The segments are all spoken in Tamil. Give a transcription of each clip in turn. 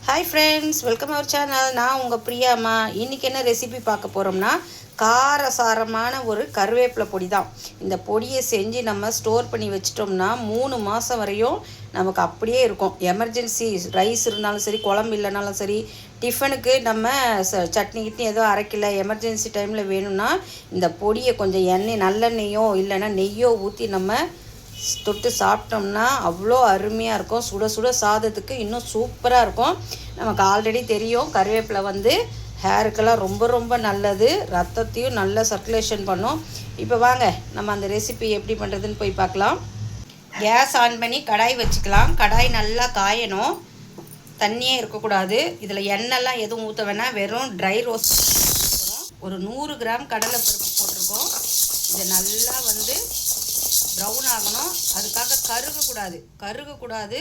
Hi friends, welcome our channel. நான் உங்கள் பிரியாம்மா. இன்றைக்கி என்ன ரெசிபி பார்க்க போகிறோம்னா, காரசாரமான ஒரு கருவேப்பிலை பொடி தான். இந்த பொடியை செஞ்சு நம்ம ஸ்டோர் பண்ணி வச்சிட்டோம்னா 3 மாதம் வரையும் நமக்கு அப்படியே இருக்கும். எமர்ஜென்சி ரைஸ் இருந்தாலும் சரி, குழம்பு இல்லைனாலும் சரி, டிஃபனுக்கு நம்ம சட்னி கிட்னி எதுவும் அரைக்கல, எமர்ஜென்சி டைமில் வேணும்னா இந்த பொடியை கொஞ்சம் எண்ணெய் நல்லெண்ணெயோ இல்லைன்னா நெய்யோ ஊற்றி நம்ம தொட்டு சாப்பிட்டோம்னா அவ்வளோ அருமையாக இருக்கும். சுட சுட சாதத்துக்கு இன்னும் சூப்பராக இருக்கும். நமக்கு ஆல்ரெடி தெரியும் கருவேப்பிலை வந்து ஹேருக்கெல்லாம் ரொம்ப ரொம்ப நல்லது, ரத்தத்தையும் நல்லா சர்க்குலேஷன் பண்ணும். இப்போ வாங்க நம்ம அந்த ரெசிபி எப்படி பண்ணுறதுன்னு போய் பார்க்கலாம். கேஸ் ஆன் பண்ணி கடாய் வச்சுக்கலாம். கடாய் நல்லா காயணும், தண்ணியே இருக்கக்கூடாது. இதில் எண்ணெய்லாம் எதுவும் ஊற்ற வேணாம், வெறும் ட்ரை ரோஸ்ட் ஒரு 100 கிராம் கடலைப்பருப்பு போட்டிருக்கோம். இதை நல்லா வந்து ப்ரௌன் ஆகணும். அதுக்காக கருகக்கூடாது,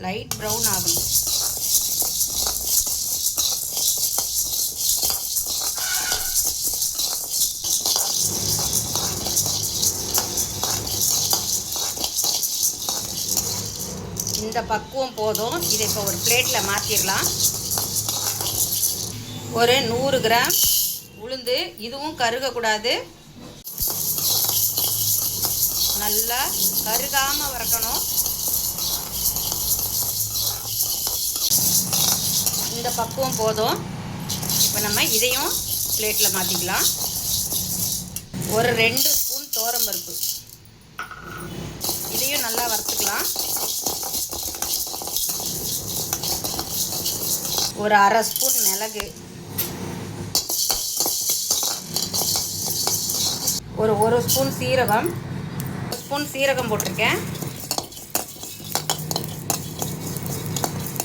லைட் ப்ரௌன் ஆகணும். இந்த பக்குவம் போதும். இதை இப்போ ஒரு பிளேட்டில் மாற்றிடலாம். ஒரு 100 கிராம் உளுந்து, இதுவும் கருகக்கூடாது, நல்லா கருகாமல் வறுக்கணும். இந்த பக்குவம் போதும். இப்போ நம்ம இதையும் பிளேட்டில் மாற்றிக்கலாம். ஒரு 2 ஸ்பூன் துவரம்பருப்பு, இதையும் நல்லா வறுத்துக்கலாம். ஒரு 1/2 ஸ்பூன் மிளகு, ஒரு ஸ்பூன் சீரகம், சீரகம் போட்டிருக்கேன்.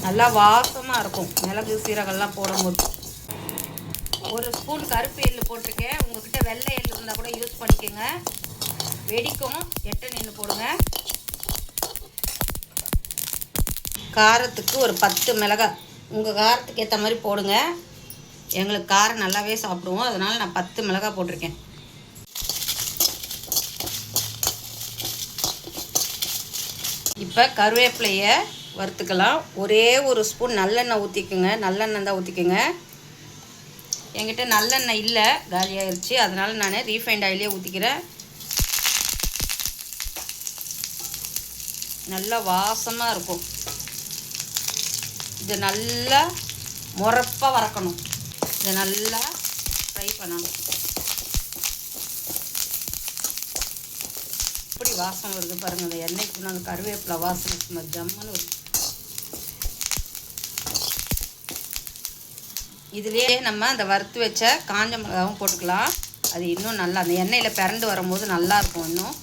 நல்லா வாசமாக இருக்கும் மிளகு சீரகம்லாம் போடும்போது. ஒரு ஸ்பூன் கருப்பு எள்ளு போட்டிருக்கேன். உங்கள்கிட்ட வெள்ளை எள்ளு இருந்தால் கூட யூஸ் பண்ணிக்கோங்க, வெடிக்கும். எட்டை நின்று போடுங்க. காரத்துக்கு ஒரு 10 மிளகாய், உங்கள் காரத்துக்கு ஏற்ற மாதிரி போடுங்க. எங்களுக்கு காரம் நல்லாவே சாப்பிடுவோம், அதனால் நான் 10 மிளகாய் போட்டிருக்கேன். இப்போ கருவேப்பிலையை வறுத்துக்கலாம். ஒரே ஒரு ஸ்பூன் நல்லெண்ணெய் ஊற்றிக்குங்க. நல்லெண்ணெய் தான் ஊற்றிக்குங்க. என்கிட்ட நல்லெண்ணெய் இல்லை, காலியாகிடுச்சு, அதனால் நான் ரீஃபைண்ட் ஆயிலே ஊற்றிக்கிறேன். நல்லா வாசமாக இருக்கும். இது நல்லா முறப்பாக வறுக்கணும். இதை நல்லா ஃப்ரை பண்ணணும். இப்படி வாசம் வருது பாருங்கள். அந்த எண்ணெய்க்கு அந்த கருவேப்பிலை வாசனை சும்மா ஜம்முன்னு வருது. இதுலேயே நம்ம அந்த வறுத்து வச்ச காஞ்ச மிளகாவும் போட்டுக்கலாம். அது இன்னும் நல்லா அந்த எண்ணெயில் பிறண்டு வரும்போது நல்லாயிருக்கும். இன்னும்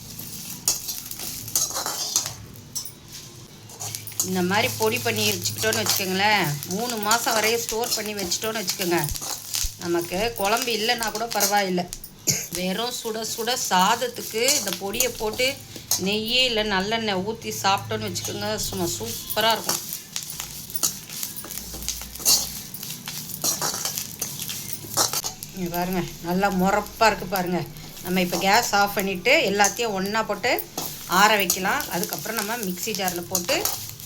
இந்த மாதிரி பொடி பண்ணி வச்சுக்கிட்டோன்னு வச்சுக்கோங்களேன், 3 மாதம் வரையும் ஸ்டோர் பண்ணி வச்சுட்டோன்னு வச்சுக்கோங்க, நமக்கு குழம்பு இல்லைன்னா கூட பரவாயில்லை. வெறும் சுட சுட சாதத்துக்கு இந்த பொடியை போட்டு நெய் இல்லை நல்லெண்ணெய் ஊற்றி சாப்பிட்டோன்னு வச்சுக்கோங்க, சும்மா சூப்பராக இருக்கும். இங்கே பாருங்கள், நல்லா முறப்பாக இருக்குது பாருங்கள். நம்ம இப்போ கேஸ் ஆஃப் பண்ணிவிட்டு எல்லாத்தையும் ஒன்றா போட்டு ஆற வைக்கலாம். அதுக்கப்புறம் நம்ம மிக்ஸி ஜாரில் போட்டு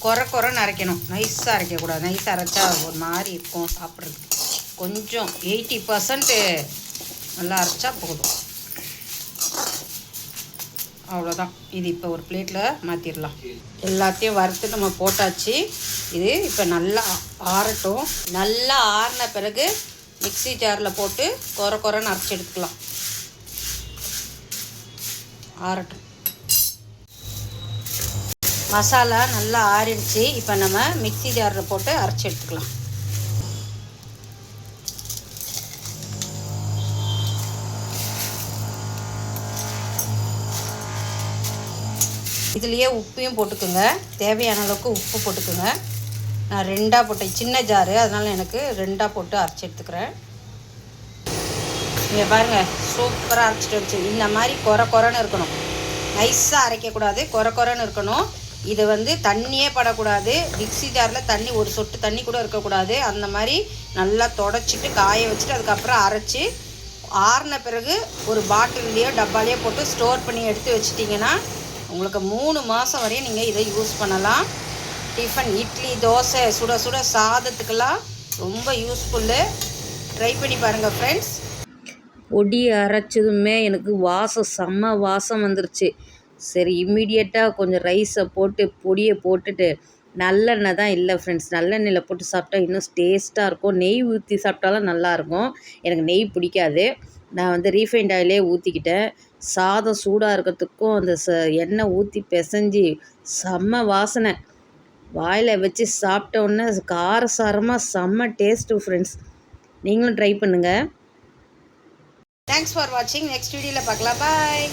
கொரன்னு அரைக்கணும். நைஸாக அரைக்கக்கூடாது. நைஸாக அரைச்சா ஒரு மாதிரி இருக்கும் சாப்பிட்றதுக்கு. கொஞ்சம் 80% நல்லா அரைச்சா போதும். அவ்வளோதான். இது இப்போ ஒரு பிளேட்டில் மாற்றிடலாம். எல்லாத்தையும் வறுத்து நம்ம போட்டாச்சு. இது இப்போ நல்லா ஆறட்டும். நல்லா ஆறின பிறகு மிக்ஸி ஜாரில் போட்டு கொரன்னு அரைச்சி எடுத்துக்கலாம். ஆறட்டும். மசாலா நல்லா ஆறிடுச்சு. இப்போ நம்ம மிக்ஸி ஜாரில் போட்டு அரைச்சி எடுத்துக்கலாம். இதுலேயே உப்பையும் போட்டுக்குங்க. தேவையான அளவுக்கு உப்பு போட்டுக்குங்க. நான் 2ஆக போட்டேன், சின்ன ஜாரு, அதனால் எனக்கு 2ஆக போட்டு அரைச்சி எடுத்துக்கிறேன். இங்கே பாருங்கள், சூப்பராக அரைச்சிட்டு வச்சு. இந்த மாதிரி கொரன்னு இருக்கணும். நைஸாக அரைக்கக்கூடாது, கொரன்னு இருக்கணும். இது வந்து தண்ணியே படக்கூடாது. மிக்ஸி ஜாரில் தண்ணி ஒரு சொட்டு தண்ணி கூட இருக்கக்கூடாது. அந்த மாதிரி நல்லா தொடச்சிட்டு காய வச்சுட்டு அதுக்கப்புறம் அரைச்சி ஆறின பிறகு ஒரு பாட்டில்லையோ டப்பாலையோ போட்டு ஸ்டோர் பண்ணி எடுத்து வச்சிட்டிங்கன்னா உங்களுக்கு 3 மாதம் வரையும் நீங்கள் இதை யூஸ் பண்ணலாம். டிஃபன் இட்லி தோசை சுட சுட சாதத்துக்கெல்லாம் ரொம்ப யூஸ்ஃபுல்லு. ட்ரை பண்ணி பாருங்கள் ஃப்ரெண்ட்ஸ். பொடியை அரைச்சதுமே எனக்கு செம்ம வாசம் வந்துருச்சு. சரி இம்மிடியட்டாக கொஞ்சம் ரைஸை போட்டு பொடியை போட்டுட்டு, நல்லெண்ணெய் தான் இல்லை ஃப்ரெண்ட்ஸ், நல்லெண்ணெயில் போட்டு சாப்பிட்டா இன்னும் டேஸ்ட்டாக இருக்கும். நெய் ஊற்றி சாப்பிட்டாலும் நல்லாயிருக்கும். எனக்கு நெய் பிடிக்காது. நான் ரீஃபைண்ட் ஆயிலே ஊற்றிக்கிட்டேன். சாதம் சூடாக இருக்கிறதுக்கும் அந்த எண்ணெய் ஊற்றி பிசைஞ்சி செம்ம வாசனை. வாயில் வச்சு சாப்பிட்டோன்னே காரசாரமாக செம்ம டேஸ்ட்டு ஃப்ரெண்ட்ஸ். நீங்களும் ட்ரை பண்ணுங்கள். தேங்க்ஸ் ஃபார் வாட்சிங். நெக்ஸ்ட் வீடியோவில் பார்க்கலாம். பாய்.